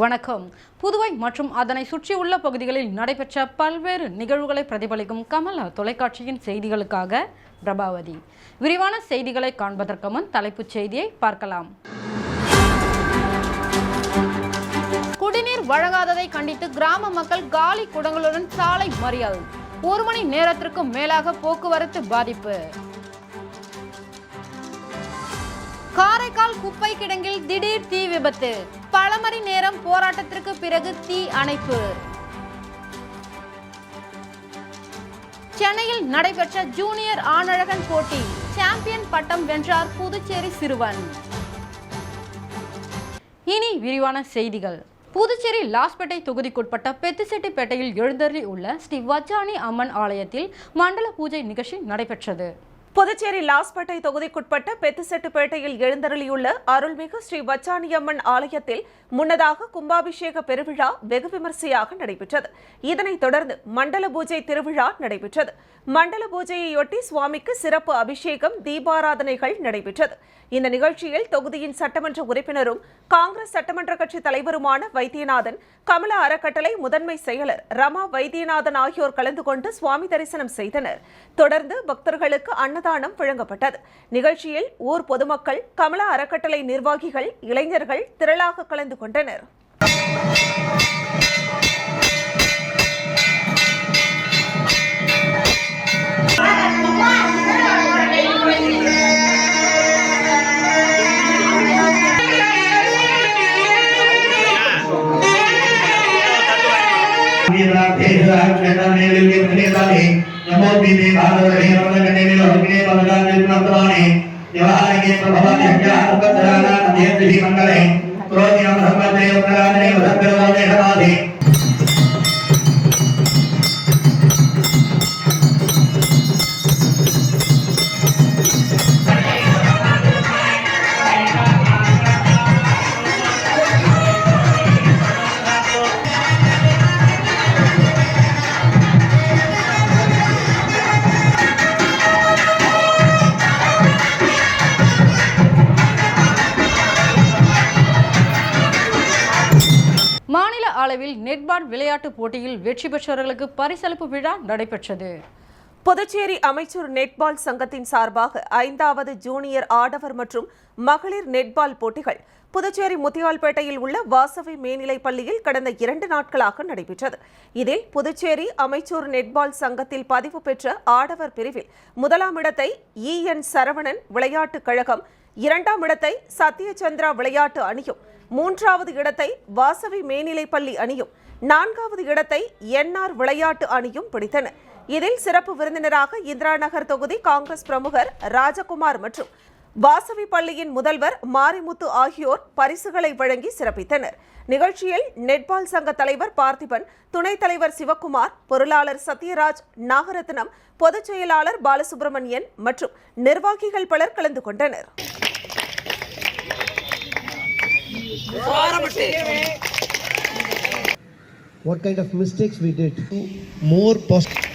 வணக்கம். புதுவை மற்றும் அதனை சுற்றியுள்ள பகுதிகளில் நடைபெற்ற பல்வேறு நிகழ்வுகளை பிரதிபலிக்கும் கமலா தொலைக்காட்சியின் செய்திகளுக்காக பிரபாவதி. விரிவான செய்திகளை காண்பதற்கு முன் தலைப்புச் செய்தியை பார்க்கலாம். குடிநீர் வழங்காததை கண்டித்து கிராம மக்கள் காலி குடங்களுடன் சாலை மறியல். 1 மணி நேரத்திற்கும் மேலாக போக்குவரத்து பாதிப்பு. காரைக்கால் குப்பை கிடங்கில் திடீர் தீ விபத்து. பல மணி நேரம் போராட்டத்திற்கு பிறகு தீ அணைப்பு. சென்னையில் நடைபெற்ற ஜூனியர் ஆணழகன் போட்டி. சாம்பியன் பட்டம் வென்றார் புதுச்சேரி சிறுவன். இனி விரிவான செய்திகள். புதுச்சேரி லாஸ்பேட்டை தொகுதிக்குட்பட்ட பெத்திசெட்டிப்பேட்டையில் எழுந்தருளி உள்ள ஸ்ரீ வச்சானி அம்மன் ஆலயத்தில் மண்டல பூஜை நிகழ்ச்சி நடைபெற்றது. புதுச்சேரி லாஸ்பேட்டை தொகுதிக்குட்பட்ட பெத்திசெட்டிப்பேட்டையில் எழுந்தருளியுள்ள அருள்மிகு ஸ்ரீ வச்சானியம்மன் ஆலயத்தில் முன்னதாக கும்பாபிஷேக பெருவிழா வெகு விமர்சையாக நடைபெற்றது. இதனைத் தொடர்ந்து மண்டல பூஜை திருவிழா நடைபெற்றது. மண்டல பூஜையையொட்டி சுவாமிக்கு சிறப்பு அபிஷேகம், தீபாராதனைகள் நடைபெற்றது. இந்த நிகழ்ச்சியில் தொகுதியின் சட்டமன்ற உறுப்பினரும் காங்கிரஸ் சட்டமன்ற கட்சி தலைவருமான வைத்தியநாதன், கமலா அறக்கட்டளை முதன்மை செயலர் ரமா வைத்தியநாதன் ஆகியோர் கலந்து கொண்டு சுவாமி தரிசனம் செய்தனர். தொடர்ந்து பக்தர்களுக்கு அன்னதானம் வழங்கப்பட்டது. நிகழ்ச்சியில் ஊர் பொதுமக்கள், கமலா அறக்கட்டளை நிர்வாகிகள், இளைஞர்கள் திரளாக கலந்து கொண்டனர். அளவில் நெட்பால் விளையாட்டு போட்டியில் வெற்றி பெற்றவர்களுக்கு பரிசளிப்பு விழா நடைபெற்றது. புதுச்சேரி அமைச்சர் நெட்பால் சங்கத்தின் சார்பாக 5வது ஜூனியர் ஆடவர் மற்றும் மகளிர் நெட்பால் போட்டிகள் புதுச்சேரி முத்தியால்பேட்டையில் உள்ள வாசவி மேல்நிலைப் பள்ளியில் கடந்த 2 நாட்களாக நடைபெற்றது. இதில் புதுச்சேரி அமைச்சர் நெட்பால் சங்கத்தில் பதிவு பெற்ற ஆடவர் பிரிவில் 1ஆம் இடத்தை EN சரவணன் விளையாட்டுக் கழகம், 2ஆம் இடத்தை சத்யசந்திரா விளையாட்டு அணியும், 3வது இடத்தை வாசவி மேல்நிலைப்பள்ளி அணியும், 4வது இடத்தை NR விளையாட்டு அணியும் பிடித்தன. இதில் சிறப்பு விருந்தினராக இந்திரா நகர் தொகுதி காங்கிரஸ் பிரமுகர் ராஜகுமார் மற்றும் வாசவி பள்ளியின் முதல்வர் மாரிமுத்து ஆகியோர் பரிசுகளை வழங்கி சிறப்பித்தனர். நிகழ்ச்சியில் நெட்பால் சங்க தலைவர் பார்த்திபன், துணைத் தலைவர் சிவக்குமார், பொருளாளர் சத்யராஜ், நாகரத்னம், பொதுச் செயலாளர் பாலசுப்ரமணியன் மற்றும் நிர்வாகிகள் பலர் கலந்து கொண்டனர். What kind of mistakes we did? More positive.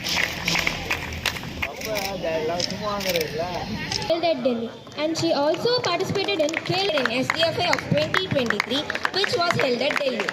At Delhi, and she also participated in Khel in SDFA of 2023, which was held at Delhi.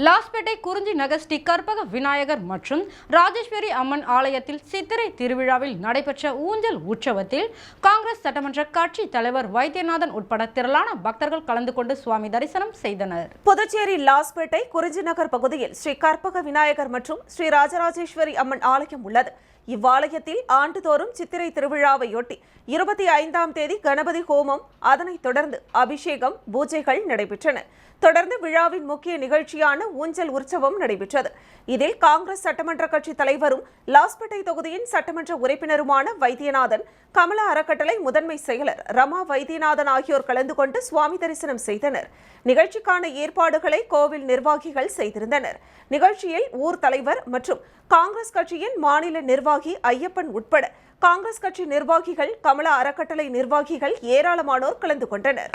Lawspet குறிஞ்சி நகர் ஸ்ரீ கற்பக விநாயகர் மற்றும் ராஜேஸ்வரி அம்மன் ஆலயத்தில் சித்திரை திருவிழாவில் நடைபெற்ற ஊஞ்சல் உற்சவத்தில் காங்கிரஸ் சட்டமன்ற கட்சி தலைவர் வைத்தியநாதன் உட்பட திரளான பக்தர்கள் கலந்து கொண்டு சுவாமி தரிசனம் செய்தனர். புதுச்சேரி லாஸ்பேட்டை குறிஞ்சி நகர் பகுதியில் ஸ்ரீ கற்பக விநாயகர் மற்றும் ஸ்ரீ ராஜராஜேஸ்வரி அம்மன் ஆலயம் உள்ளது. இவ்வாலயத்தில் ஆண்டுதோறும் சித்திரை திருவிழாவையொட்டி 25ஆம் தேதி கணபதி ஹோமம், அதனைத் தொடர்ந்து அபிஷேகம், பூஜைகள் நடைபெற்றன. தொடர்ந்து விழாவின் முக்கிய நிகழ்ச்சியான ஊஞ்சல் உற்சவம் நடைபெற்றது. இதில் காங்கிரஸ் சட்டமன்ற கட்சி தலைவரும் லாஸ்பேட்டை தொகுதியின் சட்டமன்ற உறுப்பினருமான வைத்தியநாதன், கமலா அறக்கட்டளை முதன்மை செயலர் ரமா வைத்தியநாதன் ஆகியோர் கலந்து கொண்டு சுவாமி தரிசனம் செய்தனர். நிகழ்ச்சிக்கான ஏற்பாடுகளை கோவில் நிர்வாகிகள் செய்திருந்தனர். நிகழ்ச்சியில் ஊர் தலைவர் மற்றும் காங்கிரஸ் கட்சியின் மாநில நிர்வாகி ஐயப்பன் உட்பட காங்கிரஸ் கட்சி நிர்வாகிகள், கமலா அறக்கட்டளை நிர்வாகிகள் ஏராளமானோர் கலந்து கொண்டனர்.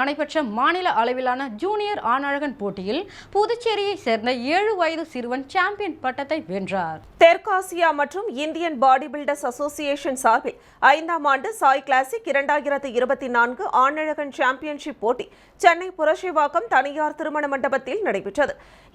நடைபெற்ற மாநில அளவிலான ஜூனியர் ஆணழகன் போட்டியில் புதுச்சேரியை சேர்ந்த 7 வயது சிறுவன் சாம்பியன் பட்டத்தை வென்றார். தெற்காசியா மற்றும் இந்தியன் பாடி பில்டர்ஸ் அசோசியேஷன் சார்பில் 5ஆம் ஆண்டு சாய் கிளாசிக் 2024 ஆணழகன் சாம்பியன்ஷிப் போட்டி சென்னை புரஷிவாக்கம் தனியார் திருமண மண்டபத்தில் நடைபெற்றது.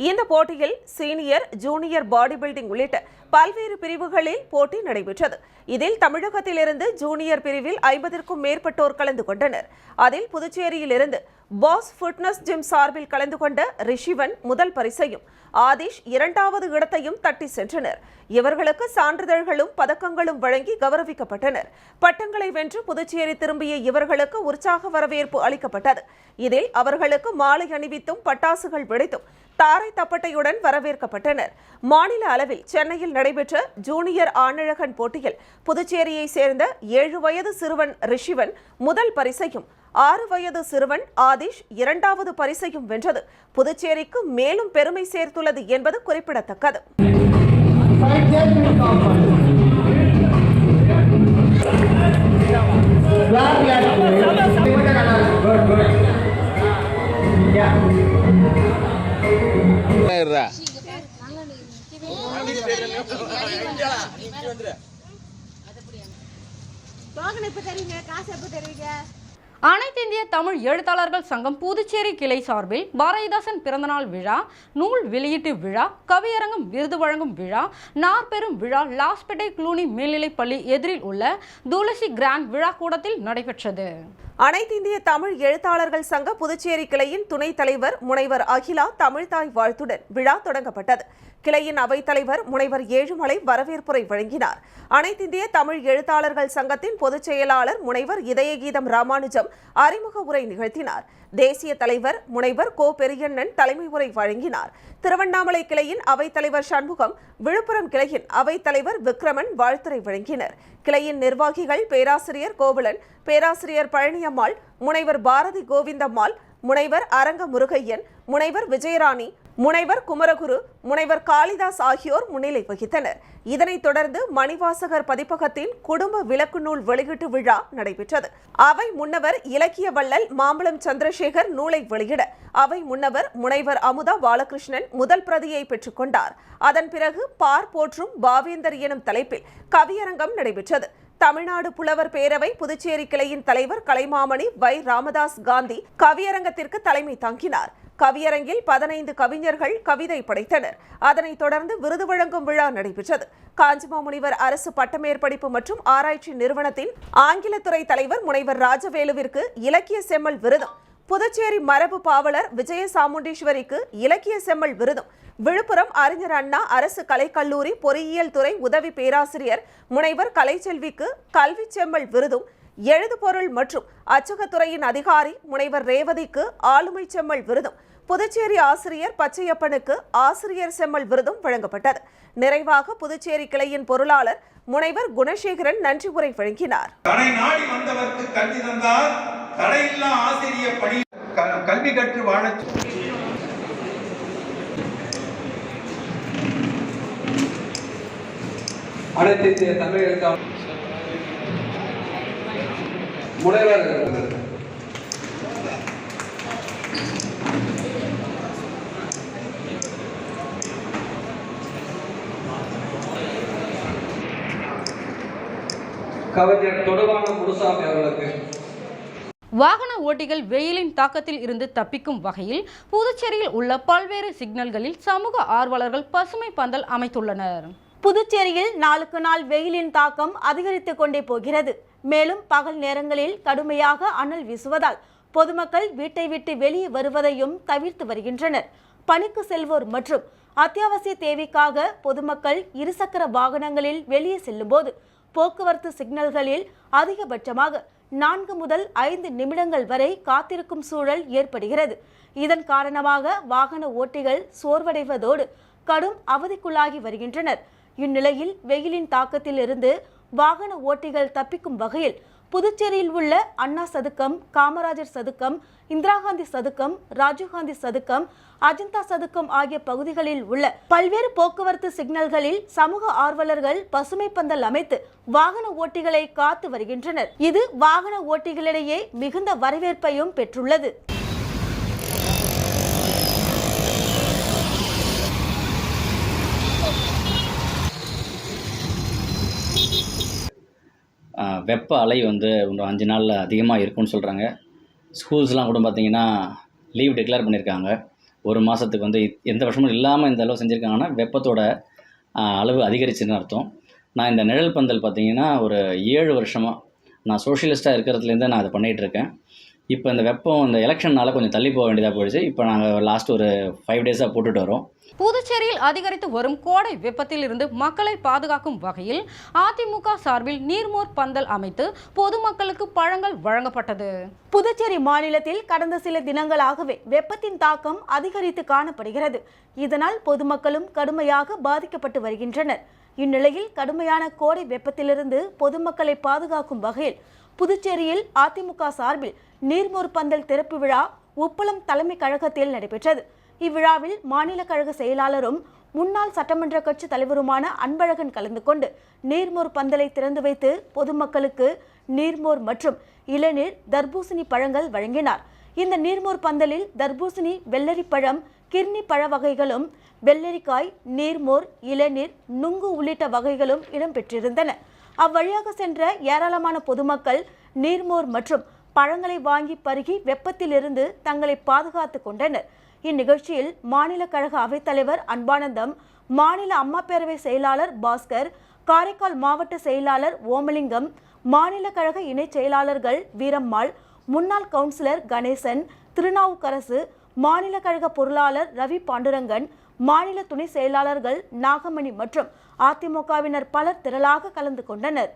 இந்த போட்டியில் சீனியர், ஜூனியர் பாடி பில்டிங் உள்ளிட்ட பல்வேறு பிரிவுகளில் போட்டி நடைபெற்றது. இதில் தமிழகத்திலிருந்து ஜூனியர் பிரிவில் 50க்கும் மேற்பட்டோர் கலந்து கொண்டனர். அதில் புதுச்சேரியிலிருந்து பாஸ் ஃபிட்னஸ் ஜிம் சார்பில் கலந்து கொண்ட ரிஷிவன் முதல் பரிசையும் ஆதிஷ் 2வது இடத்தையும் தட்டி சென்றனர். இவர்களுக்கு சான்றிதழ்களும் பதக்கங்களும் வழங்கி கௌரவிக்கப்பட்டனர். பட்டங்களை வென்று புதுச்சேரி திரும்பிய இவர்களுக்கு உற்சாக வரவேற்பு அளிக்கப்பட்டது. இதில் அவர்களுக்கு மாலை அணிவித்தும் பட்டாசுகள் வெடித்தும் தாரை தப்பட்டையுடன் வரவேற்கப்பட்டனர். மாநில அளவில் சென்னையில் நடைபெற்ற ஜூனியர் ஆணழகன் போட்டியில் புதுச்சேரியை சேர்ந்த 7 வயது சிறுவன் ரிஷிவன் முதல் பரிசையும் 6 வயது சிறுவன் ஆதிஷ் 2வது பரிசையும் வென்றது புதுச்சேரிக்கு மேலும் பெருமை சேர்த்துள்ளது என்பது குறிப்பிடத்தக்கது. அனைத்து இந்திய தமிழ் எழுத்தாளர்கள் சங்கம் புதுச்சேரி கிளை சார்பில் பாரதிதாசன் பிறந்தநாள் விழா, நூல் வெளியீட்டு விழா, கவியரங்கம் விருது வழங்கும் விழா, நாற்பெரும் விழா லாஸ்பேட்டை க்ளூனி மேல்நிலைப்பள்ளி எதிரில் உள்ள துளசி கிராண்ட் விழா கூடத்தில் நடைபெற்றது. அனைத்து இந்திய தமிழ் எழுத்தாளர்கள் சங்க புதுச்சேரி கிளையின் துணைத் தலைவர் முனைவர் அகிலா தமிழ்தாய் வாழ்த்துடன் விழா தொடங்கப்பட்டது. கிளையின் அவைத்தலைவர் முனைவர் ஏழுமலை வரவேற்புரை வழங்கினார். அனைத்து இந்திய தமிழ் எழுத்தாளர்கள் சங்கத்தின் பொதுச் செயலாளர் முனைவர் இதயகீதம் ராமானுஜம் அறிமுக உரை நிகழ்த்தினார். தேசிய தலைவர் முனைவர் கோ பெரியண்ணன் தலைமை உரை வழங்கினார். திருவண்ணாமலை கிளையின் அவைத்தலைவர் சண்முகம், விழுப்புரம் கிளையின் அவைத்தலைவர் விக்ரமன் வாழ்த்துரை வழங்கினர். கிளையின் நிர்வாகிகள் பேராசிரியர் கோவலன், பேராசிரியர் பழனியம்மாள், முனைவர் பாரதி கோவிந்தம்மாள், முனைவர் அரங்க முருகையன், முனைவர் விஜயராணி, முனைவர் குமரகுரு, முனைவர் காளிதாஸ் ஆகியோர் முன்னிலை வகித்தனர். இதனைத் தொடர்ந்து மணிவாசகர் பதிப்பகத்தின் குடும்ப விளக்கு நூல் வெளியீட்டு விழா நடைபெற்றது. அவை முன்னவர் இலக்கிய வள்ளல் மாம்பழம் சந்திரசேகர் நூலை வெளியிட அவை முன்னவர் முனைவர் அமுதா பாலகிருஷ்ணன் முதல் பிரதியை பெற்றுக் கொண்டார். அதன் பிறகு பார் போற்றும் பாவேந்தர் எனும் தலைப்பில் கவியரங்கம் நடைபெற்றது. தமிழ்நாடு புலவர் பேரவை புதுச்சேரி கிளையின் தலைவர் கலைமாமணி வை ராமதாஸ் காந்தி கவியரங்கத்திற்கு தலைமை தாங்கினார். கவியரங்கில் 15 கவிஞர்கள் கவிதை படைத்தனர். அதனைத் தொடர்ந்து விருது வழங்கும் விழா நடைபெற்றது. காஞ்சிமாமுனிவர் அரசு பட்டமேற்படிப்பு மற்றும் ஆராய்ச்சி நிறுவனத்தின் ஆங்கிலத்துறை தலைவர் முனைவர் ராஜவேலுவிற்கு இலக்கிய செம்மல் விருதும், புதுச்சேரி மரபு பாவலர் விஜய சாமுண்டீஸ்வரிக்கு இலக்கிய செம்மல் விருதும், விழுப்புரம் அறிஞர் அண்ணா அரசு கலைக்கல்லூரி பொறியியல் துறை உதவி பேராசிரியர் முனைவர் கலைச்செல்விக்கு கல்வி செம்மல் விருதும், எழுதுபொருள் மற்றும் அச்சகத்துறையின் அதிகாரி முனைவர் ரேவதிக்கு ஆளுமை செம்மல் விருதும், புதுச்சேரி ஆசிரியர் பச்சையப்பனுக்கு ஆசிரியர் செம்மல் விருதும் வழங்கப்பட்டது. நிறைவாக புதுச்சேரி கிளையின் பொருளாளர் முனைவர் குணசேகரன் நன்றி உரை வழங்கினார். தடை நாடி வந்தவர்க்கு கல்வி தந்தார், தடையில்லா ஆசிரியர் பணி கல்வி கற்று வாழ அனைத்து இந்திய தமிழ் எழுத்தாளர் முனைவர் கவிஞர் தொடுவான முனுசாமி அவர்களுக்கு வாகன ஓட்டிகள் வெயிலின் தாக்கத்தில் இருந்து தப்பிக்கும் வகையில் புதுச்சேரியில் உள்ள பல்வேறு சிக்னல்களில் சமூக ஆர்வலர்கள் பசுமை பந்தல் அமைத்துள்ளனர். புதுச்சேரியில் நாளுக்கு நாள் வெயிலின் தாக்கம் அதிகரித்துக் கொண்டே போகிறது. மேலும் பகல் நேரங்களில் கடுமையாக அனல் வீசுவதால் பொதுமக்கள் வீட்டை விட்டு வெளியே வருவதையும் தவிர்த்து வருகின்றனர். பணிக்கு செல்வோர் மற்றும் அத்தியாவசிய தேவைக்காக பொதுமக்கள் இருசக்கர வாகனங்களில் வெளியே செல்லும் போது போக்குவரத்து சிக்னல்களில் அதிகபட்சமாக 4 முதல் 5 நிமிடங்கள் வரை காத்திருக்கும் சூழல் ஏற்படுகிறது. இதன் காரணமாக வாகன ஓட்டிகள் சோர்வடைவதோடு கடும் அவதிக்குள்ளாகி வருகின்றனர். இந்நிலையில் வெயிலின் தாக்கத்தில் இருந்து வாகன ஓட்டிகள் தப்பிக்கும் வகையில் புதுச்சேரியில் உள்ள அண்ணா சதுக்கம், காமராஜர் சதுக்கம், இந்திரா காந்தி சதுக்கம், ராஜீவ்காந்தி சதுக்கம், அஜந்தா சதுக்கம் ஆகிய பகுதிகளில் உள்ள பல்வேறு போக்குவரத்து சிக்னல்களில் சமூக ஆர்வலர்கள் பசுமை பந்தல் அமைத்து வாகன ஓட்டிகளை காத்து வருகின்றனர். இது வாகன ஓட்டிகளிடையே மிகுந்த வரவேற்பையும் பெற்றுள்ளது. வெப்ப அலை வந்து இன்னும் 5 நாளில் அதிகமாக இருக்கும்னு சொல்கிறாங்க. ஸ்கூல்ஸ்லாம் கூட பார்த்திங்கன்னா லீவ் டிக்ளேர் பண்ணியிருக்காங்க. ஒரு மாதத்துக்கு வந்து எந்த வருஷமும் இல்லாமல் இந்த அளவு செஞ்சுருக்காங்கன்னா வெப்பத்தோட அளவு அதிகரிச்சுன்னு அர்த்தம். நான் இந்த நிழல் பந்தல் பார்த்திங்கன்னா ஒரு 7 வருஷமாக நான் சோஷியலிஸ்ட்டாக இருக்கிறதுலேருந்து நான் அதை பண்ணிகிட்ருக்கேன். இப்போ இந்த வெப்பம் இந்த எலெக்ஷனால் கொஞ்சம் தள்ளி போக வேண்டியதாக போயிடுச்சு. இப்போ நாங்கள் லாஸ்ட் ஒரு 5 டேஸாக போட்டுட்டு வரோம். புதுச்சேரியில் அதிகரித்து வரும் கோடை வெப்பத்தில் இருந்து மக்களை பாதுகாக்கும் வகையில் அதிமுக சார்பில் நீர்மோர் பந்தல் அமைத்து பொதுமக்களுக்கு பழங்கள் வழங்கப்பட்டது. புதுச்சேரி மாநிலத்தில் கடந்த சில தினங்களாகவே வெப்பத்தின் தாக்கம் அதிகரித்து காணப்படுகிறது. இதனால் பொதுமக்களும் கடுமையாக பாதிக்கப்பட்டு வருகின்றனர். இந்நிலையில் கடுமையான கோடை வெப்பத்திலிருந்து பொதுமக்களை பாதுகாக்கும் வகையில் புதுச்சேரியில் அதிமுக சார்பில் நீர்மோர் பந்தல் திறப்பு விழா உப்பளம் தலைமை கழகத்தில் நடைபெற்றது. இவ்விழாவில் மாநில கழக செயலாளரும் முன்னாள் சட்டமன்ற கட்சி தலைவருமான அன்பழகன் கலந்து கொண்டு நீர்மோர் பந்தலை திறந்து வைத்து பொதுமக்களுக்கு நீர்மோர் மற்றும் இளநீர், தர்பூசணி பழங்கள் வழங்கினார். இந்த நீர்மோர் பந்தலில் தர்பூசணி, வெள்ளரி பழம், கிர்னி பழ வகைகளும், வெள்ளரிக்காய், நீர்மோர், இளநீர், நுங்கு உள்ளிட்ட வகைகளும் இடம்பெற்றிருந்தன. அவ்வழியாக சென்ற ஏராளமான பொதுமக்கள் நீர்மோர் மற்றும் பழங்களை வாங்கி பருகி வெப்பத்திலிருந்து தங்களை பாதுகாத்து கொண்டனர். இந்நிகழ்ச்சியில் மாநில கழக அவைத்தலைவர் அன்பானந்தம், மாநில அம்மா பேரவை செயலாளர் பாஸ்கர், காரைக்கால் மாவட்ட செயலாளர் ஓமலிங்கம், மாநில கழக இணைச் செயலாளர்கள் வீரம்மாள், முன்னாள் கவுன்சிலர் கணேசன், திருநாவுக்கரசு, மாநில கழக பொருளாளர் ரவி பாண்டுரங்கன், மாநில துணை செயலாளர்கள் நாகமணி மற்றும் அதிமுகவினர் பலர் திரளாக கலந்து கொண்டனர்.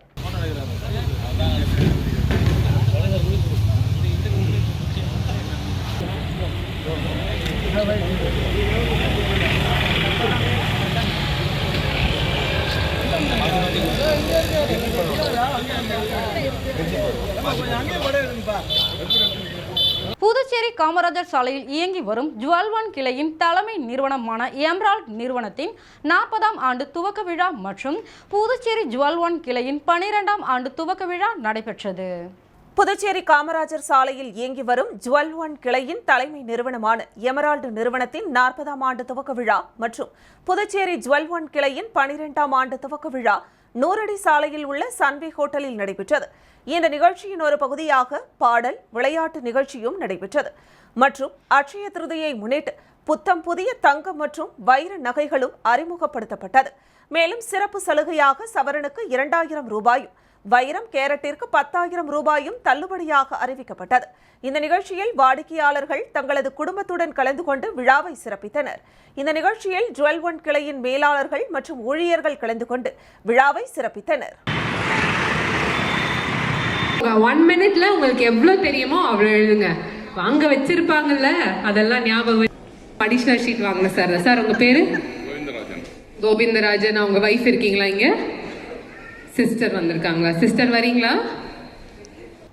புதுச்சேரி காமராஜர் சாலையில் இயங்கி வரும் ஜுவல் ஒன் கிளையின் தலைமை நிறுவனமான எமரால்ட் நிறுவனத்தின் 40ஆம் ஆண்டு துவக்க விழா மற்றும் புதுச்சேரி ஜுவல் ஒன் கிளையின் 12ஆம் ஆண்டு துவக்க விழா நடைபெற்றது. புதுச்சேரி காமராஜர் சாலையில் இயங்கி வரும் ஜுவல் ஒன் கிளையின் தலைமை நிறுவனமான எமரால்டு நிறுவனத்தின் 40ஆம் ஆண்டு துவக்க விழா மற்றும் புதுச்சேரி ஜுவல் ஒன் கிளையின் 12ஆம் ஆண்டு துவக்க விழா நூறடி சாலையில் உள்ள சன்வே ஹோட்டலில் நடைபெற்றது. இந்த நிகழ்ச்சியின் ஒரு பகுதியாக பாடல், விளையாட்டு நிகழ்ச்சியும் நடைபெற்றது. மற்றும் அட்சய திருதியை முன்னிட்டு புத்தம் புதிய தங்கம் மற்றும் வைர நகைகளும் அறிமுகப்படுத்தப்பட்டது. மேலும் சிறப்பு சலுகையாக சவரனுக்கு 2000 ரூபாயும், வைரம் கேரட்டிற்கு 10,000 ரூபாயும் தள்ளுபடியாக அறிவிக்கப்பட்டது. இந்த நிகழ்ச்சியில் வாடிக்கையாளர்கள் தங்களது குடும்பத்துடன் கலந்து கொண்டு விழாவை சிறப்பித்தனர். இந்த நிகழ்ச்சியில் ஜுவல் ஒன் கிளையின் மேலாளர்கள் மற்றும் ஊழியர்கள் கலந்து கொண்டு விழாவை சிறப்பித்தனர். 1 மினிட்ல உங்களுக்கு எவ்வளவு தெரியுமோ அவ்வளவு எழுதுங்க. வாங்க வச்சிருப்பாங்கல்ல, அதெல்லாம் ஞாபகம். அடிஷனல் ஷீட் வாங்கணும் சார். சார் உங்க பேரு? கோவிந்தராஜன். அவங்க வைஃப் இருக்கீங்களா? இங்க சிஸ்டர் வந்திருக்காங்களா? சிஸ்டர் வரீங்களா?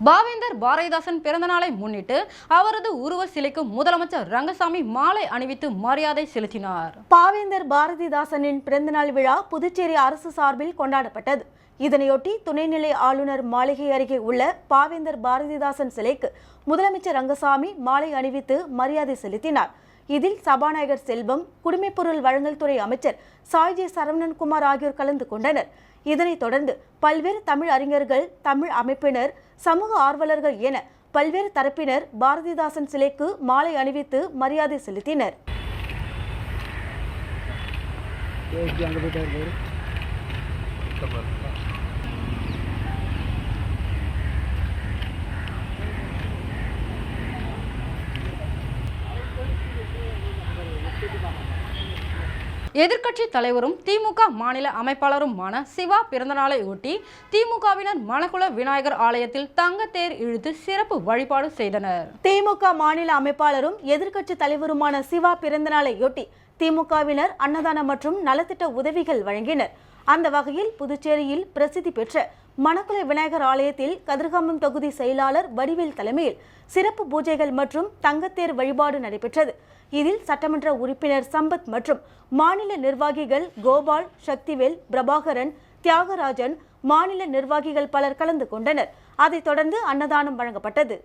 பாவேந்தர் பாரதிதாசன் பிறந்தநாளை முன்னிட்டு அவரது உருவ சிலைக்கு முதலமைச்சர் ரங்கசாமி மாலை அணிவித்து மரியாதை செலுத்தினார். பாவேந்தர் பாரதிதாசனின் பிறந்தநாள் விழா புதுச்சேரி அரசு சார்பில் கொண்டாடப்பட்டது. இதனையொட்டி துணைநிலை ஆளுநர் மாளிகை அருகே உள்ள பாவேந்தர் பாரதிதாசன் சிலைக்கு முதலமைச்சர் ரங்கசாமி மாலை அணிவித்து மரியாதை செலுத்தினார். இதில் சபாநாயகர் செல்வம், குடிமைப்பொருள் வழங்கல் துறை அமைச்சர் சாய்ஜி சரவணன்குமார் ஆகியோர் கலந்து கொண்டனர். இதனைத் தொடர்ந்து பல்வேறு தமிழ் அறிஞர்கள், தமிழ் அமைப்பினர், சமூக ஆர்வலர்கள் என பல்வேறு தரப்பினர் பாரதிதாசன் சிலைக்கு மாலை அணிவித்து மரியாதை செலுத்தினர். எதிர்க்கட்சி தலைவரும் திமுக மாநில அமைப்பாளருமான சிவா பிறந்தநாளை ஒட்டி திமுகவினர் மணக்குள விநாயகர் ஆலயத்தில் தங்கத்தேர் இழுத்து சிறப்பு வழிபாடு செய்தனர். திமுக மாநில அமைப்பாளரும் எதிர்க்கட்சி தலைவருமான சிவா பிறந்தநாளையொட்டி திமுகவினர் அன்னதானம் மற்றும் நலத்திட்ட உதவிகள் வழங்கினர். அந்த வகையில் புதுச்சேரியில் பிரசித்தி பெற்ற மணக்குள விநாயகர் ஆலயத்தில் கதிர்காமம் தொகுதி செயலாளர் வடிவேல் தலைமையில் சிறப்பு பூஜைகள் மற்றும் தங்கத்தேர் வழிபாடு நடைபெற்றது. இதில் சட்டமன்ற உறுப்பினர் சம்பத் மற்றும் மாநில நிர்வாகிகள் கோபால், சக்திவேல், பிரபாகரன், தியாகராஜன், மாநில நிர்வாகிகள் பலர் கலந்து கொண்டனர். அதைத் தொடர்ந்து அன்னதானம் வழங்கப்பட்டது.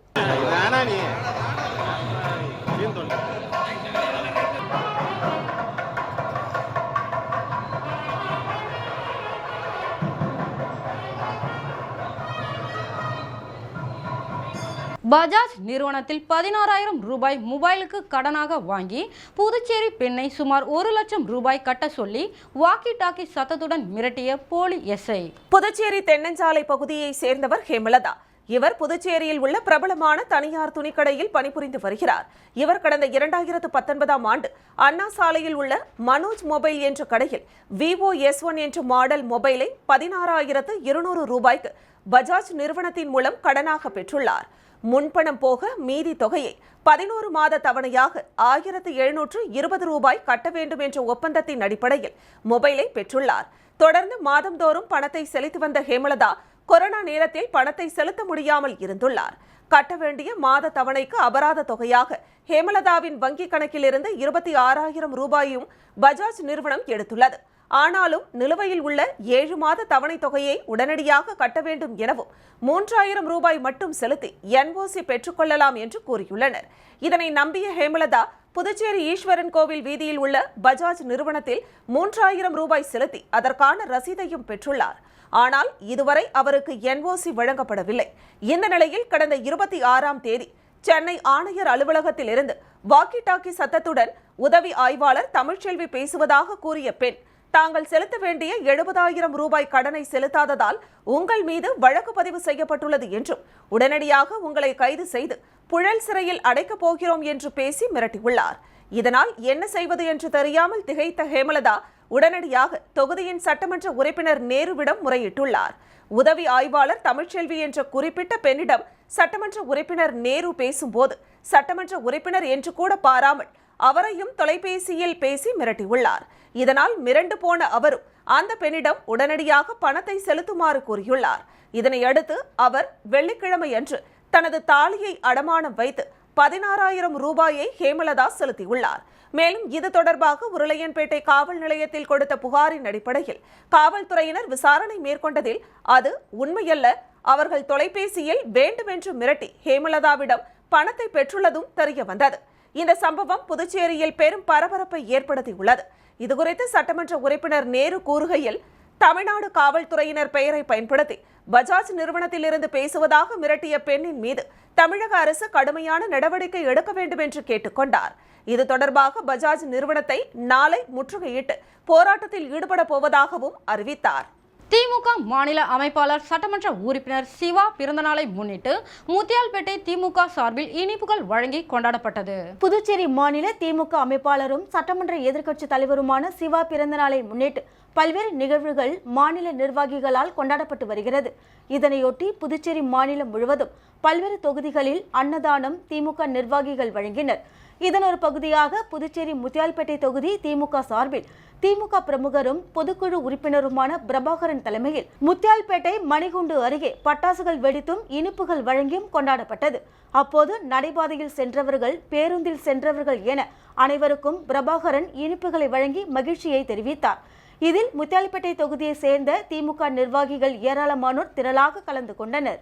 பஜாஜ் நிறுவனத்தில் 16,000 ரூபாய் மொபைலுக்கு கடனாக வாங்கி புதுச்சேரி பெண்ணை சுமார் 1 லட்சம் ரூபாய் கட்ட சொல்லி வாக்கி டாக்கி சத்தத்துடன் மிரட்டிய போலி எஸ்ஐ. புதுச்சேரி தென்னஞ்சாலை பகுதியை சேர்ந்தவர் ஹேமலதா. இவர் புதுச்சேரியில் உள்ள பிரபலமான தனியார் துணிக்கடையில் பணிபுரிந்து வருகிறார். இவர் கடந்த 2019ஆம் ஆண்டு அண்ணா சாலையில் உள்ள மனோஜ் மொபைல் என்ற கடையில் விவோ S1 என்ற மாடல் மொபைலை 16,200 ரூபாய்க்கு பஜாஜ் நிறுவனத்தின் மூலம் கடனாக பெற்றுள்ளார். முன்பணம் போக மீதி தொகையை 11 மாத தவணையாக 1,720 ரூபாய் கட்ட வேண்டும் என்ற ஒப்பந்தத்தின் அடிப்படையில் மொபைலை பெற்றுள்ளார். தொடர்ந்து மாதந்தோறும் பணத்தை செலுத்தி வந்த ஹேமலதா கொரோனா நேரத்தில் பணத்தை செலுத்த முடியாமல் இருந்துள்ளார். கட்ட வேண்டிய மாத தவணைக்கு அபராத தொகையாக ஹேமலதாவின் வங்கிக் கணக்கில் இருந்து 26,000 ரூபாயும் பஜாஜ் நிறுவனம் எடுத்துள்ளது. ஆனாலும் நிலுவையில் உள்ள 7 மாத தவணை தொகையை உடனடியாக கட்ட வேண்டும் எனவும் 3,000 ரூபாய் மட்டும் செலுத்தி NOC பெற்றுக்கொள்ளலாம் என்று கூறியுள்ளனர். இதனை நம்பிய ஹேமலதா புதுச்சேரி ஈஸ்வரன் கோவில் வீதியில் உள்ள பஜாஜ் நிறுவனத்தில் 3,000 ரூபாய் செலுத்தி அதற்கான ரசீதையும் பெற்றுள்ளார். ஆனால் இதுவரை அவருக்கு NOC வழங்கப்படவில்லை. இந்த நிலையில் கடந்த 26ஆம் தேதி சென்னை ஆணையர் அலுவலகத்தில் இருந்து வாக்கி டாக்கி சத்தத்துடன் உதவி ஆய்வாளர் தமிழ்ச்செல்வி பேசுவதாக கூறிய பெண், தாங்கள் செலுத்த வேண்டிய 70,000 ரூபாய் கடனை செலுத்தாததால் உங்கள் மீது வழக்கு பதிவு செய்யப்பட்டுள்ளது என்றும் உடனடியாக உங்களை கைது செய்து புழல் சிறையில் அடைக்கப் போகிறோம் என்று பேசி மிரட்டியுள்ளார். இதனால் என்ன செய்வது என்று தெரியாமல் திகைத்த ஹேமலதா உடனடியாக தொகுதியின் சட்டமன்ற உறுப்பினர் நேருவிடம் முறையிட்டுள்ளார். உதவி ஆய்வாளர் தமிழ்ச்செல்வி என்ற குறிப்பிட்ட பெண்ணிடம் சட்டமன்ற உறுப்பினர் நேரு பேசும்போது சட்டமன்ற உறுப்பினர் என்று கூட பாராமல் அவரையும் தொலைபேசியில் பேசி மிரட்டியுள்ளார். இதனால் மிரண்டு போன அவரும் அந்த பெண்ணிடம் உடனடியாக பணத்தை செலுத்துமாறு கூறியுள்ளார். இதனையடுத்து அவர் வெள்ளிக்கிழமை அன்று தனது தாலியை அடமானம் வைத்து 16,000 ரூபாயை ஹேமலதா செலுத்தியுள்ளார். மேலும் இது தொடர்பாக உருளையன்பேட்டை காவல் நிலையத்தில் கொடுத்த புகாரின் அடிப்படையில் காவல்துறையினர் விசாரணை மேற்கொண்டதில் அது உண்மையல்ல, அவர்கள் தொலைபேசியில் வேண்டுமென்று மிரட்டி ஹேமலதாவிடம் பணத்தை பெற்றுள்ளதும் தெரிய வந்தது. இந்த சம்பவம் புதுச்சேரியில் பெரும் பரபரப்பை ஏற்படுத்தியுள்ளது. இதுகுறித்து சட்டமன்ற உறுப்பினர் நேரு கூறுகையில், தமிழ்நாடு காவல்துறையினர் பெயரை பயன்படுத்தி பஜாஜ் நிறுவனத்திலிருந்து பேசுவதாக மிரட்டிய பெண்ணின் மீது தமிழக அரசு கடுமையான நடவடிக்கை எடுக்க வேண்டும் என்று கேட்டுக்கொண்டார். இது தொடர்பாக பஜாஜ் நிறுவனத்தை நாளை முற்றுகையிட்டு போராட்டத்தில் ஈடுபட போவதாகவும் அறிவித்தார். திமுக மாநில அமைப்பாளர் சட்டமன்ற உறுப்பினர் சிவா பிறந்தநாளை முன்னிட்டு முத்தியால்பேட்டை திமுக சார்பில் இனிப்புகள் வழங்கி கொண்டாடப்பட்டது. புதுச்சேரி மாநில திமுக அமைப்பாளரும் சட்டமன்ற எதிர்க்கட்சி தலைவருமான சிவா பிறந்தநாளை முன்னிட்டு பல்வேறு நிகழ்வுகள் மாநில நிர்வாகிகளால் கொண்டாடப்பட்டு வருகிறது. இதனையொட்டி புதுச்சேரி மாநிலம் முழுவதும் பல்வேறு தொகுதிகளில் அன்னதானம் திமுக நிர்வாகிகள் வழங்கினர். இதன் ஒரு பகுதியாக புதுச்சேரி முத்தியால்பேட்டை தொகுதி திமுக சார்பில் திமுக பிரமுகரும் பொதுக்குழு உறுப்பினருமான பிரபாகரன் தலைமையில் முத்தியால்பேட்டை மணிகுண்டு அருகே பட்டாசுகள் வெடித்தும் இனிப்புகள் வழங்கியும் கொண்டாடப்பட்டது. அப்போது நடைபாதையில் சென்றவர்கள், பேருந்தில் சென்றவர்கள் என அனைவருக்கும் பிரபாகரன் இனிப்புகளை வழங்கி மகிழ்ச்சியை தெரிவித்தார். இதில் முத்தியால்பேட்டை தொகுதியை சேர்ந்த திமுக நிர்வாகிகள் ஏராளமானோர் திரளாக கலந்து கொண்டனர்.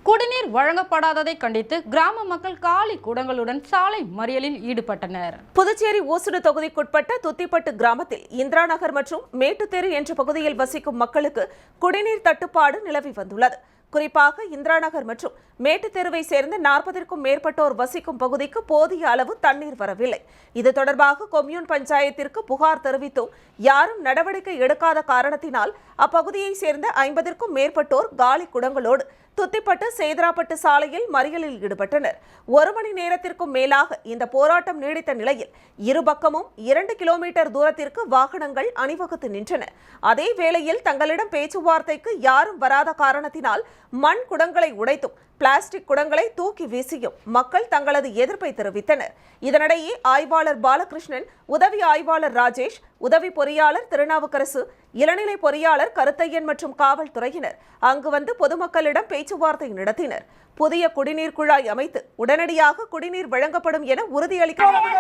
குடிநீர் வழங்கப்படாததை கண்டித்து கிராம மக்கள் காலி குடங்களுடன் சாலை மறியலில் ஈடுபட்டனர். புதுச்சேரி ஊசுடு தொகுதிக்குட்பட்ட துத்திப்பட்டு கிராமத்தில் இந்திரா நகர் மற்றும் மேட்டுத்தெரு என்ற பகுதியில் வசிக்கும் மக்களுக்கு குடிநீர் தட்டுப்பாடு நிலவி வந்துள்ளது. குறிப்பாக இந்திரா நகர் மற்றும் மேட்டுத்தெருவை சேர்ந்த 40க்கும் மேற்பட்டோர் வசிக்கும் பகுதிக்கு போதிய அளவு தண்ணீர் வரவில்லை. இது தொடர்பாக கொம்யூன் பஞ்சாயத்திற்கு புகார் தெரிவித்தும் யாரும் நடவடிக்கை எடுக்காத காரணத்தினால் அப்பகுதியை சேர்ந்த 50க்கும் மேற்பட்டோர் காலி குடங்களோடு துத்திப்பட்டு சேதராப்பட்டு சாலையில் மறியலில் ஈடுபட்டனர். 1 மணி நேரத்திற்கும் மேலாக இந்த போராட்டம் நீடித்த நிலையில் இருபக்கமும் 2 கிலோமீட்டர் தூரத்திற்கு வாகனங்கள் அணிவகுத்து நின்றன. அதே வேளையில் தங்களிடம் பேச்சுவார்த்தைக்கு யாரும் வராத காரணத்தினால் மண் குடங்களை உடைத்தும் பிளாஸ்டிக் குடங்களை தூக்கி வீசியும் மக்கள் தங்களது எதிர்ப்பை தெரிவித்தனர். இதனிடையே ஆய்வாளர் பாலகிருஷ்ணன், உதவி ஆய்வாளர் ராஜேஷ், உதவி பொறியாளர் திருநாவுக்கரசு, இளநிலை பொறியாளர் கருத்தையன் மற்றும் காவல்துறையினர் அங்கு வந்து பொதுமக்களிடம் பேச்சுவார்த்தை நடத்தினர். புதிய குடிநீர் குழாய் அமைத்து உடனடியாக குடிநீர் வழங்கப்படும் என உறுதியளிக்கப்பட்டது.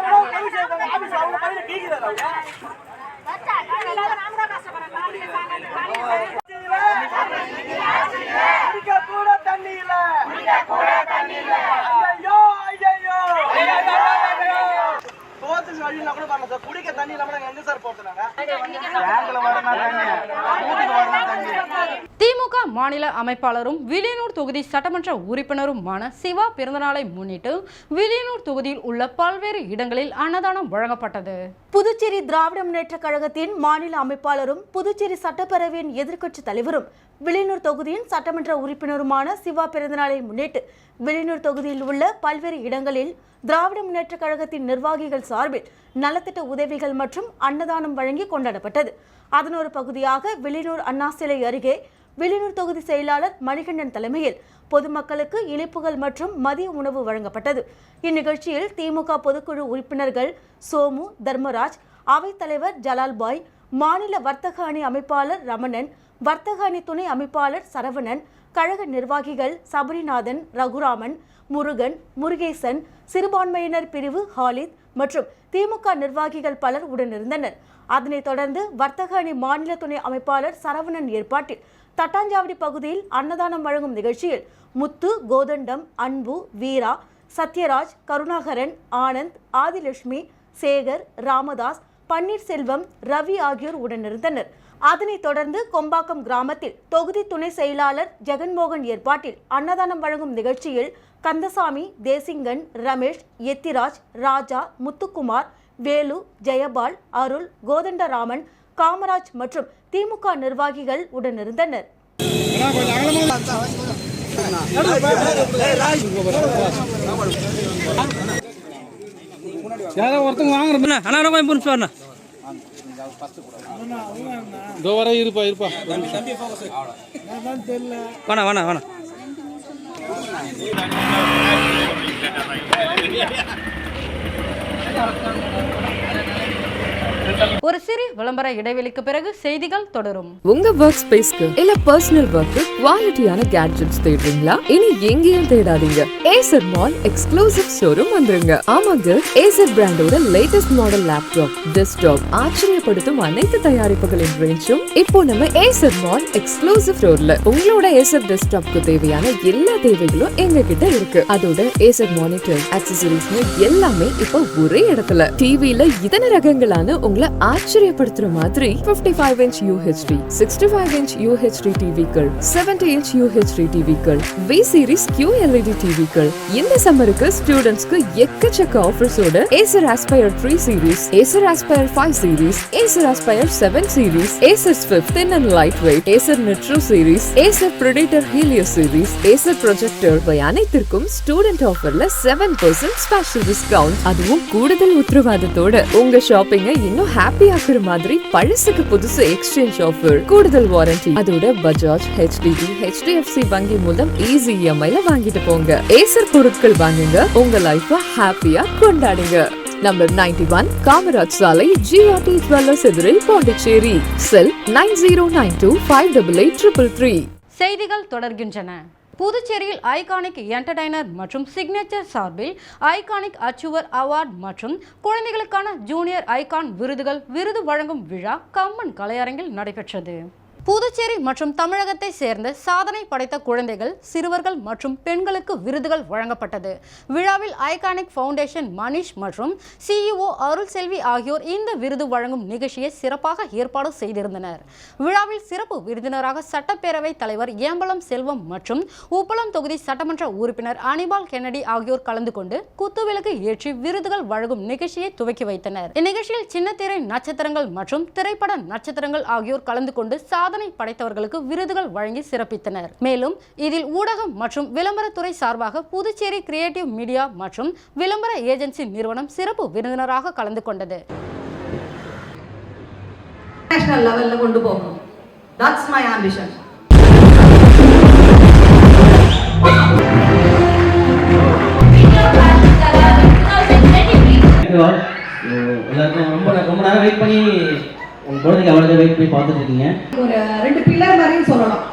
திமுக மாநில அமைப்பாளரும் வில்லியனூர் தொகுதி சட்டமன்ற உறுப்பினருமான சிவா பிறந்தநாளை முன்னிட்டு வில்லியனூர் தொகுதியில் உள்ள பல்வேறு இடங்களில் அன்னதானம் வழங்கப்பட்டது. புதுச்சேரி திராவிட முன்னேற்ற கழகத்தின் மாநில அமைப்பாளரும் புதுச்சேரி சட்டப்பேரவையின் எதிர்க்கட்சி தலைவரும் வில்லியனூர் தொகுதியின் சட்டமன்ற உறுப்பினருமான சிவா பிறந்தநாளை முன்னிட்டு வில்லியனூர் தொகுதியில் உள்ள பல்வேறு இடங்களில் திராவிட முன்னேற்ற கழகத்தின் நிர்வாகிகள் சார்பில் நலத்திட்ட உதவிகள் மற்றும் அன்னதானம் வழங்கி கொண்டாடப்பட்டது. அதன் ஒரு பகுதியாக வில்லியனூர் அண்ணா சிலை அருகே வில்லியனூர் தொகுதி செயலாளர் மணிகண்டன் தலைமையில் பொதுமக்களுக்கு இனிப்புகள் மற்றும் மதிய உணவு வழங்கப்பட்டது. இந்நிகழ்ச்சியில் திமுக பொதுக்குழு உறுப்பினர்கள் சோமு, தர்மராஜ், அவைத்தலைவர் ஜலால்பாய், மாநில வர்த்தக அணி அமைப்பாளர் ரமணன், வர்த்தக அணி துணை அமைப்பாளர் சரவணன், கழக நிர்வாகிகள் சபரிநாதன், ரகுராமன், முருகன், முருகேசன், சிறுபான்மையினர் பிரிவு ஹாலித் மற்றும் திமுக நிர்வாகிகள் பலர் உடனிருந்தனர். அதனைத் தொடர்ந்து வர்த்தக அணி மாநில துணை அமைப்பாளர் சரவணன் ஏற்பாட்டில் தட்டாஞ்சாவடி பகுதியில் அன்னதானம் வழங்கும் நிகழ்ச்சியில் முத்து, கோதண்டம், அன்பு, வீரா, சத்யராஜ், கருணாகரன், ஆனந்த், ஆதிலட்சுமி, சேகர், ராமதாஸ், பன்னீர்செல்வம், ரவி ஆகியோர் உடனிருந்தனர். அதனைத் தொடர்ந்து கொம்பாக்கம் கிராமத்தில் தொகுதி துணை செயலாளர் ஜெகன்மோகன் ஏற்பாட்டில் அன்னதானம் வழங்கும் நிகழ்ச்சியில் கந்தசாமி, தேசிங்கன், ரமேஷ், எத்திராஜ், ராஜா, முத்துக்குமார், வேலு, ஜெயபால், அருள், கோதண்டராமன், காமராஜ் மற்றும் திமுக நிர்வாகிகள் உடனிருந்தனர். ஒரு சிறிய விளம்பர இடைவெளிக்கு பிறகு செய்திகள் தொடரும். உங்க ஒர்க் ஸ்பேஸ்க்கு இல்ல பர்சனல் ஒர்க்கு குவாலிட்டியான கேட்ஜெட்ஸ் தேடுறீங்களா? இனி எங்கேயும் தேடாதீங்க, ஏசர் மால் எக்ஸ்க்ளூசிவ் ஷோரூம் வந்துருங்க. ஆமாங்க, ஏசர் பிராண்டோட லேட்டஸ்ட் மாடல் லேப்டாப், டெஸ்க்டாப், ஆச்சரியப்படுத்தும் அனைத்து தயாரிப்புகளின் ரேஞ்சும் இப்போ நம்ம ஏசர் மால் எக்ஸ்க்ளூசிவ் ஸ்டோர்ல. உங்களோட ஏசர் டெஸ்க்டாப்க்கு தேவையான எல்லா தேவைகளும் எங்க கிட்ட இருக்கு. அதோட ஏசர் மானிட்டர், ஆக்சசரிஸ் எல்லாமே இப்போ ஒரே இடத்துல. டிவில இதன ரகங்களான உங்களை ஆச்சரியப்படுத்துற மாதிரி 55 inch UHD, 65 inch UHD டிவிக்கள், 70 inch UHD டிவிக்கள், V series QLED டிவிக்கள். இந்த சம்மருக்கு ஸ்டூடண்ட்ஸ்க்கு எக்கச்சக்க ஆஃபர்ஸோட Acer Aspire 3 series, Acer Aspire 5 series, Acer Aspire 7 series, Acer Swift thin and lightweight, Acer Nitro series, Acer Predator Helio series, Acer Projector இவை அனைத்திற்கும் student ஆஃபர்ல 7% special discount. அதுவும் கூடுதல் உத்தரவாதத்தோட உங்க ஷாப்பிங்க இன்னும் ஹாப்பி ஆக்குற மாதிரி பழசுக்கு புதுசு எக்ஸ்சேஞ்ச் ஆஃபர், கூடுதல் வாரண்டி. அதோட பஜாஜ், HDB, HDFC வங்கி மூலம் ஈஸி EMI-ல வாங்கிட்டு போங்க. ஏசர் பொருட்கள் வாங்குங்க, உங்க லைஃப ஹாப்பியா கொண்டாடுங்க. நம்பர் 91 காமராஜ் சாலை, GRT ஜுவல்லர்ஸ் எதிரில், பாண்டிச்சேரி. செல் 9092588333. செய்திகள் தொடர்கின்றன. புதுச்சேரியில் ஐகானிக் என்டர்டைனர் மற்றும் சிக்னேச்சர் சார்பில் ஐகானிக் அச்சீவர் அவார்ட் மற்றும் குழந்தைகளுக்கான ஜூனியர் ஐகான் விருது வழங்கும் விழா கம்மன் கலையரங்கில் நடைபெற்றது. புதுச்சேரி மற்றும் தமிழகத்தை சேர்ந்த சாதனை படைத்த குழந்தைகள், சிறுவர்கள் மற்றும் பெண்களுக்கு விருதுகள் வழங்கப்பட்டது. விழாவில் ஐகானிக் ஃபவுண்டேஷன் மணிஷ் மற்றும் CEO அருள் செல்வி ஆகியோர் இந்த விருது வழங்கும் நிகழ்ச்சியை சிறப்பாக ஏற்பாடு செய்திருந்தனர். விழாவில் சிறப்பு விருந்தினராக சட்டப்பேரவை தலைவர் ஏம்பலம் செல்வம் மற்றும் உப்பளம் தொகுதி சட்டமன்ற உறுப்பினர் அனிபால் கென்னடி ஆகியோர் கலந்து கொண்டு குத்துவிளக்கு ஏற்றி விருதுகள் வழங்கும் நிகழ்ச்சியை துவக்கி வைத்தனர். இந்நிகழ்ச்சியில் சின்னத்திரை நட்சத்திரங்கள் மற்றும் திரைப்பட நட்சத்திரங்கள் ஆகியோர் கலந்து கொண்டு சாதனை படைத்தவர்களுக்கு விருதுகள் வழங்கி சிறப்பித்தனர். மேலும் இதில் ஊடகம் மற்றும் விளம்பரத்துறை சார்பாக புதுச்சேரி கிரியேட்டிவ் மீடியா மற்றும் விளம்பர ஏஜென்சி நிறுவனம் சிறப்பு விருந்தினராக கலந்து கொண்டது. நேஷனல் லெவல்ல கொண்டு போகணும். That's my ambition. ஆல். எல்லாருக்கும் ரொம்ப நேரம் வெயிட் பண்ணி உங்கள் குழந்தைங்க அவ்வளோ வெயிட் பண்ணி பார்த்துட்டு இருக்கீங்க. ஒரு 2 பில்லர் மாதிரின்னு சொல்லலாம்.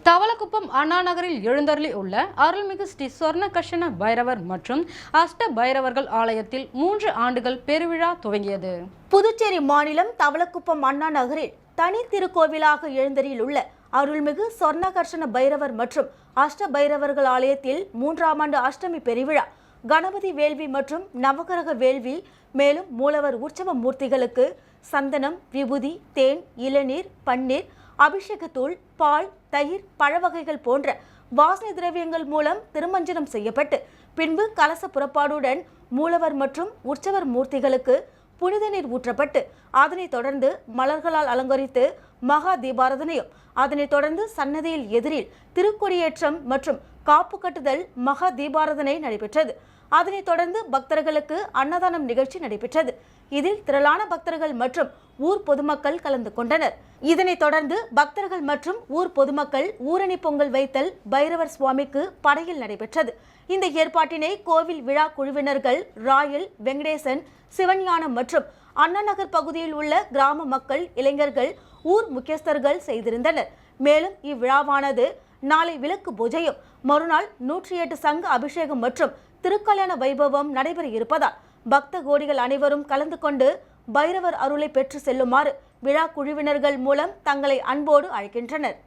தவளக்குப்பம் அண்ணா நகரில் எழுந்தருளி உள்ள அருள்மிகு ஸ்ரீ சொர்ணகர்ஷண பைரவர் மற்றும் அஷ்ட பைரவர்கள் ஆலயத்தில் 3 ஆண்டுகள் பெருவிழா துவங்கியது. புதுச்சேரி மாநிலம் தவளக்குப்பம் அண்ணா நகரில் தனி திருக்கோவிலாக எழுந்தருளில் உள்ள அருள்மிகு சொர்ணகர்ஷண பைரவர் மற்றும் அஷ்ட பைரவர்கள் ஆலயத்தில் 3ஆம் ஆண்டு அஷ்டமி பெருவிழா, கணபதி வேள்வி மற்றும் நவகிரக வேள்வி, மேலும் மூலவர் உற்சவ மூர்த்திகளுக்கு சந்தனம், விபூதி, தேன், இளநீர், பன்னீர், அபிஷேகத்தூள், பால், தயிர், பழவகைகள் போன்ற வாசனை திரவியங்கள் மூலம் திருமஞ்சனம் செய்யப்பட்டு பின்பு கலச புறப்பாடுடன் மூலவர் மற்றும் உற்சவர் மூர்த்திகளுக்கு புனித நீர் ஊற்றப்பட்டு அதனைத் தொடர்ந்து மலர்களால் அலங்கரித்து மகா தீபாராதனையும், அதனைத் தொடர்ந்து சன்னதியில் எதிரில் திருக்கொடியேற்றம் மற்றும் காப்பு கட்டுதல் மகா தீபாராதனை நடைபெற்றது. அதனைத் தொடர்ந்து பக்தர்களுக்கு அன்னதானம் நிகழ்ச்சி நடைபெற்றது. இதில் திரளான பக்தர்கள் மற்றும் ஊர் பொதுமக்கள் கலந்து கொண்டனர். இதனைத் தொடர்ந்து பக்தர்கள் மற்றும் ஊர் பொதுமக்கள் ஊரணி பொங்கல் வைத்தல் பைரவர் சுவாமிக்கு படையில் நடைபெற்றது. இந்த ஏற்பாட்டினை கோவில் விழா குழுவினர்கள் ராயல், வெங்கடேசன், சிவஞானம் மற்றும் அண்ணா நகர் பகுதியில் உள்ள கிராம மக்கள், இளைஞர்கள், ஊர் முக்கியஸ்தர்கள் செய்திருந்தனர். மேலும் இவ்விழாவானது நாளை விளக்கு பூஜையும் மறுநாள் 108 சங்க அபிஷேகம் மற்றும் திருக்கல்யாண வைபவம் நடைபெற இருப்பதால் பக்த கோடிகள் அனைவரும் கலந்து கொண்டு பைரவர் அருளை பெற்று செல்லுமாறு விழா குழுவினர்கள் மூலம் தங்களை அன்போடு அழைக்கின்றனர்.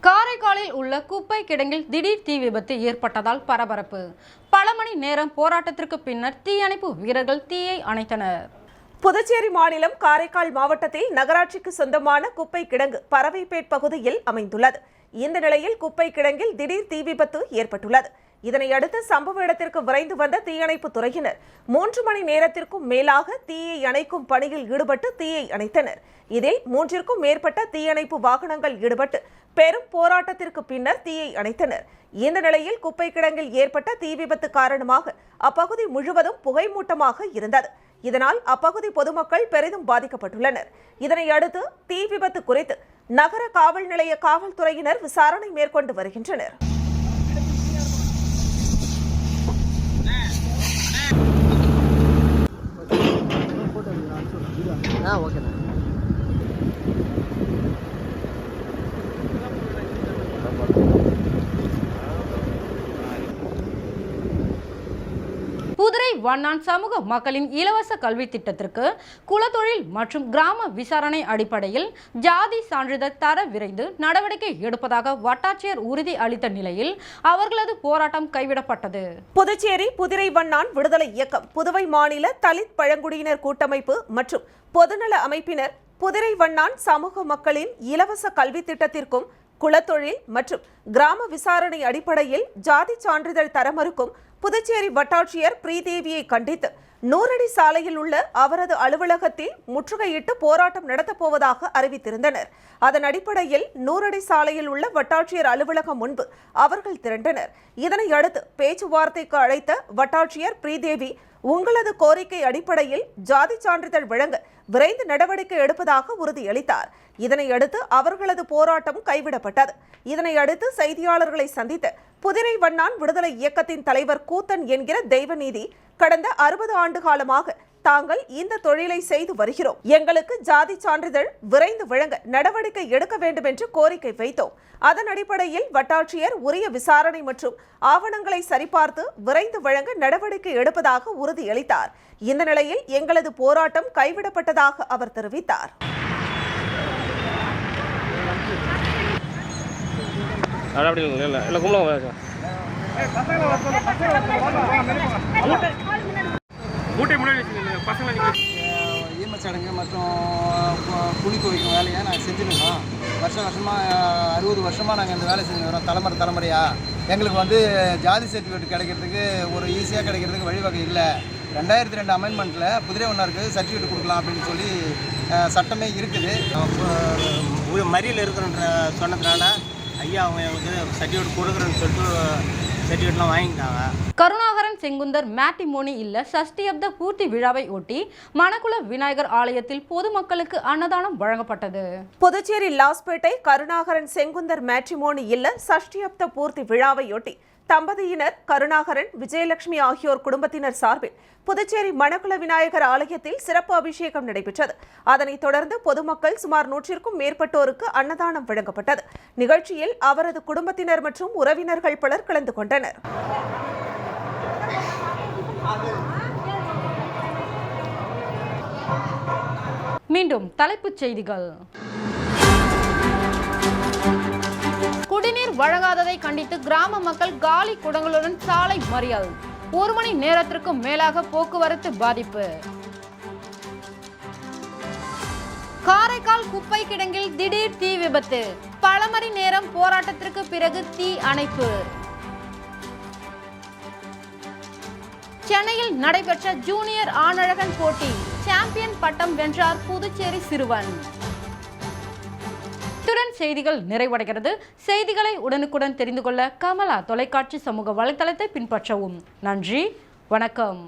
காரைக்காலில் உள்ள குப்பை கிடங்கில் திடீர் தீ விபத்து ஏற்பட்டதால் பரபரப்பு. பல மணி நேரம் போராட்டத்திற்கு பின்னர் தீயணைப்பு வீரர்கள் தீயை அணைத்தனர். புதுச்சேரி மாநிலம் காரைக்கால் மாவட்டத்தில் நகராட்சிக்கு சொந்தமான குப்பை கிடங்கு பறவைப்பேட் பகுதியில் அமைந்துள்ளது. இந்த நிலையில் குப்பை கிடங்கில் திடீர் தீ விபத்து ஏற்பட்டுள்ளது. இதனையடுத்து சம்பவ இடத்திற்கு விரைந்து வந்த தீயணைப்பு துறையினர் 3 மணி நேரத்திற்கும் மேலாக தீயை அணைக்கும் பணியில் ஈடுபட்டு தீயை அணைத்தனர். இதில் 3ற்கும் மேற்பட்ட தீயணைப்பு வாகனங்கள் ஈடுபட்டு பெரும் போராட்டத்திற்கு பின்னர் தீயை அணைத்தனர். இந்த நிலையில் குப்பை கிடங்கில் ஏற்பட்ட தீ விபத்து காரணமாக அப்பகுதி முழுவதும் புகைமூட்டமாக இருந்தது. இதனால் அப்பகுதி பொதுமக்கள் பெரிதும் பாதிக்கப்பட்டுள்ளனர். இதனையடுத்து தீ விபத்து குறித்து நகர காவல் நிலைய காவல்துறையினர் விசாரணை மேற்கொண்டு வருகின்றனர். புதுரை வண்ணான் சமூக மக்களின் இலவச கல்வி திட்டத்திற்கு குலத்தொழில் மற்றும் கிராம விசாரணை அடிப்படையில் ஜாதி சான்றிதழ் தர விரைந்து நடவடிக்கை எடுப்பதாக வட்டாட்சியர் உறுதி அளித்த நிலையில் அவர்களது போராட்டம் கைவிடப்பட்டது. புதுச்சேரி புதுரை வண்ணான் விடுதலை இயக்கம், புதுவை மாநில தலித் பழங்குடியினர் கூட்டமைப்பு மற்றும் பொதுநல அமைப்பினர் புதுரை வண்ணான் சமூக மக்களின் இலவச கல்வி திட்டத்திற்கும் குலத்தொழில் மற்றும் கிராம விசாரணை அடிப்படையில் ஜாதி சான்றிதழ் தர மறுக்கும் புதுச்சேரி வட்டாட்சியர் பிரிதேவியை கண்டித்து 100 அடி சாலையில் உள்ள அவரது அலுவலகத்தில் முற்றுகையிட்டு போராட்டம் நடத்தப்போவதாக அறிவித்திருந்தனர். அதன் அடிப்படையில் 100 அடி சாலையில் உள்ள வட்டாட்சியர் அலுவலகம் முன்பு அவர்கள் திரண்டனர். இதனை அடுத்து பேச்சுவார்த்தைக்கு அழைத்த வட்டாட்சியர் பிரிதேவி உங்களது கோரிக்கை அடிப்படையில் ஜாதி சான்றிதழ் வழங்க விரைந்து நடவடிக்கை எடுப்பதாக உறுதியளித்தார். இதனையடுத்து அவர்களது போராட்டம் கைவிடப்பட்டது. இதனையடுத்து செய்தியாளர்களை சந்தித்த புதுரை வண்ணான் விடுதலை இயக்கத்தின் தலைவர் கூத்தன் என்கிற தெய்வநீதி, கடந்த 60 ஆண்டு காலமாக தாங்கள் இந்த தொழிலை செய்து வருகிறோம். எங்களுக்கு ஜாதி சான்றிதழ் விரைந்து வழங்க நடவடிக்கை எடுக்க வேண்டும் என்று கோரிக்கை வைத்தோம். அதன் அடிப்படையில் வட்டாட்சியர் உரிய விசாரணை மற்றும் ஆவணங்களை சரிபார்த்து விரைந்து வழங்க நடவடிக்கை எடுப்பதாக உறுதியளித்தார். இந்த நிலையில் எங்களது போராட்டம் கைவிடப்பட்டதாக அவர் தெரிவித்தார். அப்படி இல்லை ஈமச் சடங்கு மற்றும் குழி துவைக்கும் வேலையை நாங்கள் செஞ்சுருக்கோம். வருஷமாக 60 வருஷமாக நாங்கள் இந்த வேலை செஞ்சு வரோம். தலைமுறையாக எங்களுக்கு வந்து ஜாதி சர்டிஃபிகேட் கிடைக்கிறதுக்கு ஒரு ஈஸியாக கிடைக்கிறதுக்கு வழிவகை இல்லை. 2002 அமெண்ட்மெண்ட்டில் குதிரை ஒன்னருக்கு சர்டிஃபிகேட் கொடுக்கலாம் அப்படின்னு சொல்லி சட்டமே இருக்குது. மறியல் இருக்கிறன்ற சொன்னதுனால ஐயா அவங்க வந்து சர்டிஃபிகேட் கொடுக்குறேன்னு சொல்லிட்டு சர்டிஃபிகேட்லாம் வாங்கிட்டாங்க. கருணாகரன் செங்குந்தர் மேட்ரிமோனி இல்ல சஷ்டியப்த பூர்த்தி விழாவை ஒட்டி மணக்குள விநாயகர் ஆலயத்தில் பொதுமக்களுக்கு அன்னதானம் வழங்கப்பட்டது. புதுச்சேரி லாஸ்பேட்டை கருணாகரன் செங்குந்தர் மேட்ரிமோனி இல்ல சஷ்டியப்த பூர்த்தி விழாவையொட்டி தம்பதியினர் கருணாகரன், விஜயலட்சுமி ஆகியோர் குடும்பத்தினர் சார்பில் புதுச்சேரி மணக்குள விநாயகர் ஆலயத்தில் சிறப்பு அபிஷேகம் நடைபெற்றது. அதனைத் தொடர்ந்து பொதுமக்கள் சுமார் 100க்கும் மேற்பட்டோருக்கு அன்னதானம் வழங்கப்பட்டது. நிகழ்ச்சியில் அவரது குடும்பத்தினர் மற்றும் உறவினர்கள் பலர் கலந்து கொண்டனர். மீண்டும் தலைப்புச் செய்திகள். குடிநீர் வழங்காததை கண்டித்து கிராம மக்கள் காலி குடங்களுடன் சாலை மறியல். 1 மணி நேரத்திற்கும் மேலாக போக்குவரத்து பாதிப்பு. காரைக்கால் குப்பை கிடங்கில் திடீர் தீ விபத்து. பல மணி நேரம் போராட்டத்திற்கு பிறகு தீ அணைப்பு. சென்னையில் நடைபெற்ற ஜூனியர் ஆணழகன் போட்டி. சாம்பியன் பட்டம் வென்றார் புதுச்சேரி சிறுவன். இத்துடன் செய்திகள் நிறைவடைகிறது. செய்திகளை உடனுக்குடன் தெரிந்து கொள்ள கமலா தொலைக்காட்சி சமூக வலைதளத்தை பின்பற்றவும். நன்றி, வணக்கம்.